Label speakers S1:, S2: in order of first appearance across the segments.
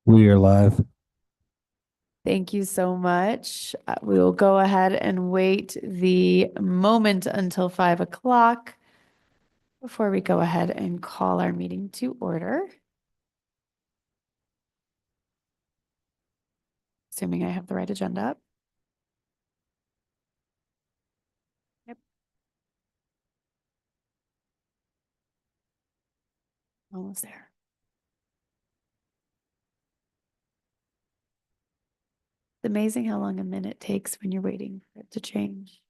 S1: We are live.
S2: Thank you so much. We will go ahead and wait the moment until 5 o'clock before we go ahead and call our meeting to order. Assuming I have the right agenda up. Yep. Almost there. It's amazing how long a minute takes when you're waiting for it to change.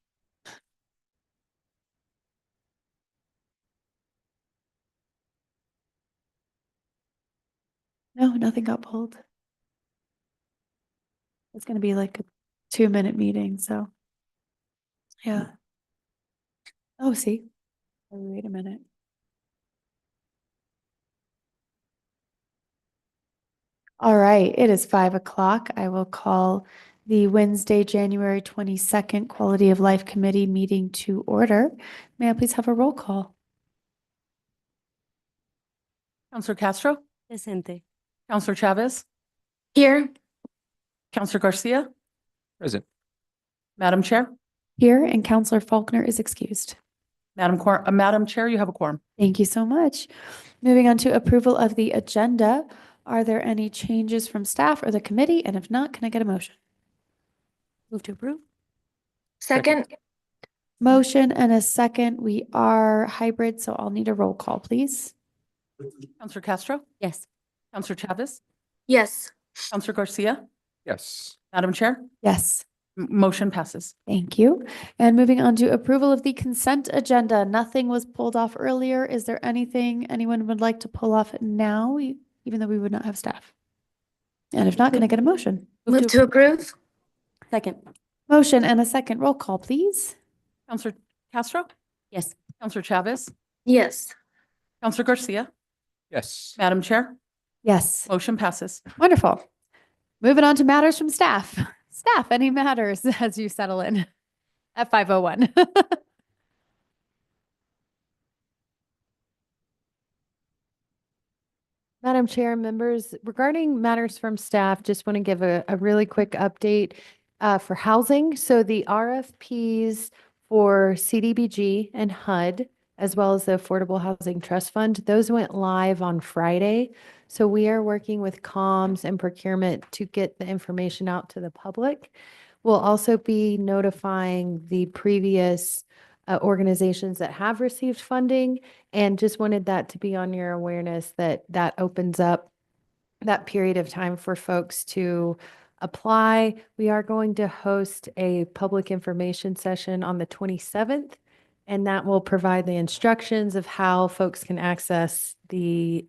S2: No, nothing got pulled. It's going to be like a 2-minute meeting, so yeah. Oh, see. Oh, wait a minute. All right, it is 5 o'clock. I will call the Wednesday, January 22nd Quality of Life Committee meeting to order. May I please have a roll call?
S3: Counselor Castro,
S4: Presente.
S3: Counselor Chavez,
S4: Here.
S3: Counselor Garcia,
S1: Present.
S3: Madam Chair,
S2: Here, and Counselor Faulkner is excused.
S3: Madam Chair, you have a quorum.
S2: Thank you so much. Moving on to approval of the agenda. Are there any changes from staff or the committee? And if not, can I get a motion?
S4: Move to approve.
S1: Second.
S2: Motion and a second. We are hybrid, so I'll need a roll call, please.
S3: Counselor Castro,
S4: Yes.
S3: Counselor Chavez,
S4: Yes.
S3: Counselor Garcia,
S1: Yes.
S3: Madam Chair,
S2: Yes.
S3: motion passes.
S2: Thank you. And moving on to approval of the consent agenda. Nothing was pulled off earlier. Is there anything anyone would like to pull off now, even though we would not have staff? And if not, can I get a motion?
S4: Move to approve. Second.
S2: Motion and a second. Roll call, please.
S3: Counselor Castro,
S4: Yes.
S3: Counselor Chavez,
S4: Yes.
S3: Counselor Garcia,
S1: Yes.
S3: Madam Chair,
S2: Yes.
S3: motion passes.
S2: Wonderful. Moving on to matters from staff. Staff, any matters as you settle in at 5:01?
S5: Madam Chair, members, regarding matters from staff, just want to give a really quick update for housing. So the RFPs for CDBG and HUD, as well as the Affordable Housing Trust Fund, those went live on Friday. So we are working with comms and procurement to get the information out to the public. We'll also be notifying the previous organizations that have received funding, and just wanted that to be on your awareness that that opens up that period of time for folks to apply. We are going to host a public information session on the 27th, and that will provide the instructions of how folks can access the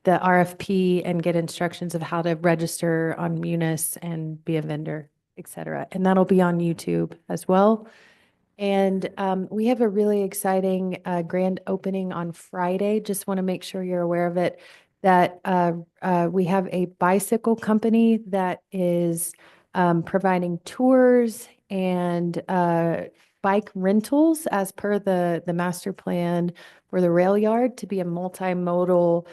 S5: RFP and get instructions of how to register on Munis and be a vendor, et cetera. And that'll be on YouTube as well. And we have a really exciting grand opening on Friday. Just want to make sure you're aware of it, that we have a bicycle company that is providing tours and bike rentals as per the master plan for the rail yard to be a multimodal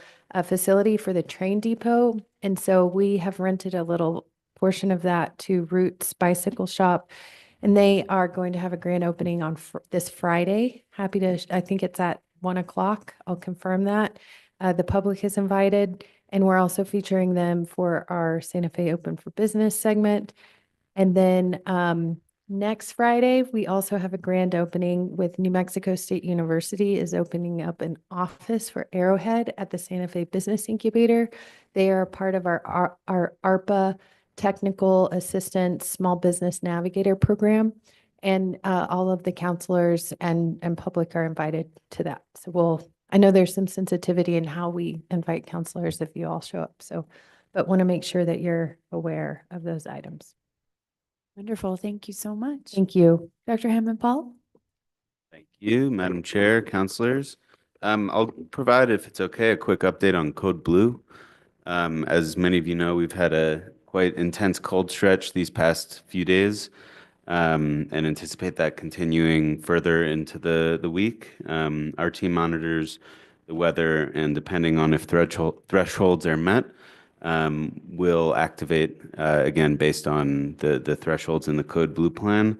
S5: facility for the train depot. And so we have rented a little portion of that to Roots Bicycle Shop. And they are going to have a grand opening on this Friday. Happy to, I think it's at 1 o'clock. I'll confirm that. The public is invited, and we're also featuring them for our Santa Fe Open for Business segment. And then next Friday, we also have a grand opening with New Mexico State University is opening up an office for Arrowhead at the Santa Fe Business Incubator. They are part of our ARPA Technical Assistance Small Business Navigator Program. And all of the counselors and public are invited to that. So I know there's some sensitivity in how we invite counselors if you all show up. So, but want to make sure that you're aware of those items.
S2: Wonderful. Thank you so much.
S5: Thank you.
S2: Dr. Hammond Paul?
S6: Thank you, Madam Chair, counselors. I'll provide, if it's okay, a quick update on Code Blue. As many of you know, we've had a quite intense cold stretch these past few days, and anticipate that continuing further into the week. Our team monitors the weather, and depending on if thresholds are met, will activate, again, based on the thresholds in the Code Blue plan.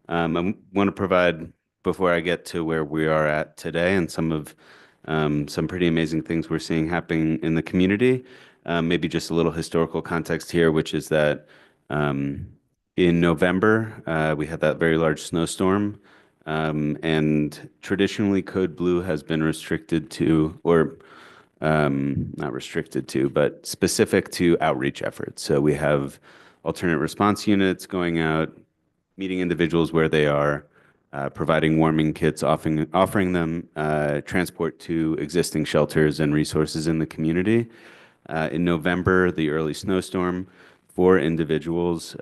S6: I want to provide, before I get to where we are at today and some pretty amazing things we're seeing happening in the community, maybe just a little historical context here, which is that in November, we had that very large snowstorm. And traditionally, Code Blue has been restricted to, or not restricted to, but specific to outreach efforts. So we have alternate response units going out, meeting individuals where they are, providing warming kits, offering them transport to existing shelters and resources in the community. In November, the early snowstorm, 4 individuals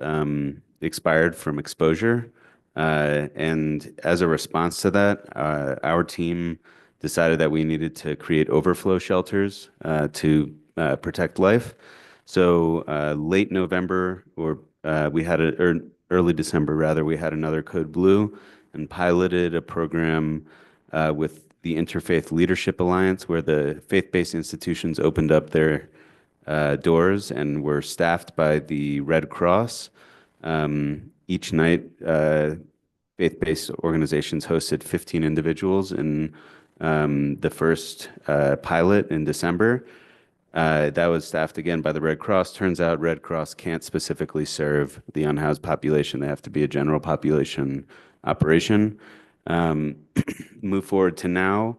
S6: expired from exposure. And as a response to that, our team decided that we needed to create overflow shelters to protect life. So late November, or early December rather, we had another Code Blue and piloted a program with the Interfaith Leadership Alliance, where the faith-based institutions opened up their doors and were staffed by the Red Cross. Each night, faith-based organizations hosted 15 individuals in the first pilot in December. That was staffed again by the Red Cross. Turns out Red Cross can't specifically serve the unhoused population. They have to be a general population operation. Move forward to now.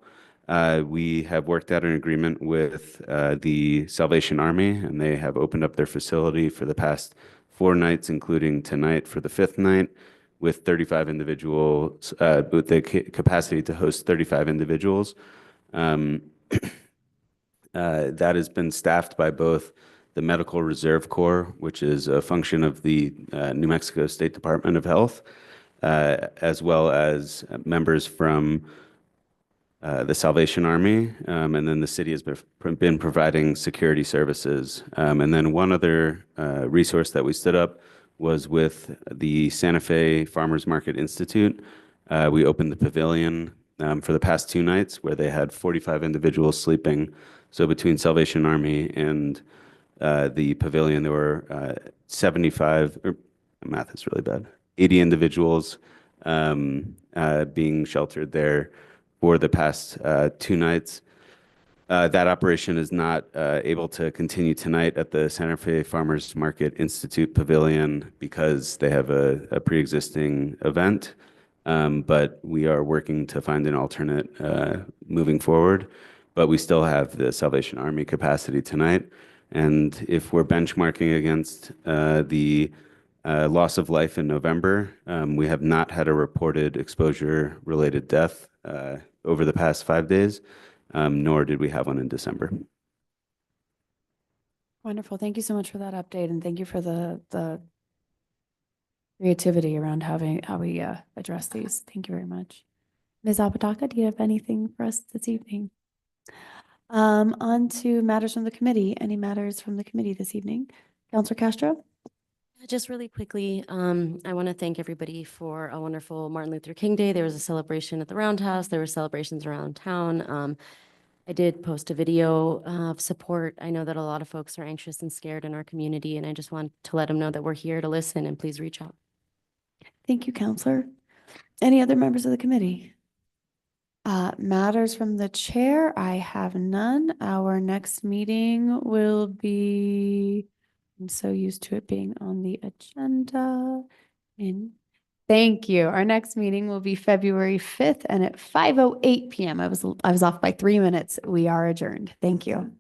S6: We have worked out an agreement with the Salvation Army, and they have opened up their facility for the past 4 nights, including tonight for the 5th night, with 35 individuals, with the capacity to host 35 individuals. That has been staffed by both the Medical Reserve Corps, which is a function of the New Mexico State Department of Health, as well as members from the Salvation Army, and then the city has been providing security services. And then one other resource that we stood up was with the Santa Fe Farmers Market Institute. We opened the pavilion for the past 2 nights, where they had 45 individuals sleeping. So between Salvation Army and the pavilion, there were 75, or math is really bad, 80 individuals being sheltered there for the past 2 nights. That operation is not able to continue tonight at the Santa Fe Farmers Market Institute Pavilion because they have a pre-existing event. But we are working to find an alternate moving forward. But we still have the Salvation Army capacity tonight. And if we're benchmarking against the loss of life in November, we have not had a reported exposure-related death over the past 5 days, nor did we have one in December.
S2: Wonderful. Thank you so much for that update, and thank you for the creativity around how we address these. Thank you very much. Ms. Apodaca, do you have anything for us this evening? On to matters from the committee. Any matters from the committee this evening? Councilor Castro?
S4: Just really quickly, I want to thank everybody for a wonderful Martin Luther King Day. There was a celebration at the Roundhouse. There were celebrations around town. I did post a video of support. I know that a lot of folks are anxious and scared in our community, and I just want to let them know that we're here to listen, and please reach out.
S2: Thank you, Counselor. Any other members of the committee? Matters from the chair, I have none. Our next meeting will be, I'm so used to it being on the agenda. Thank you. Our next meeting will be February 5th and at 5:08 p.m. I was off by 3 minutes. We are adjourned. Thank you.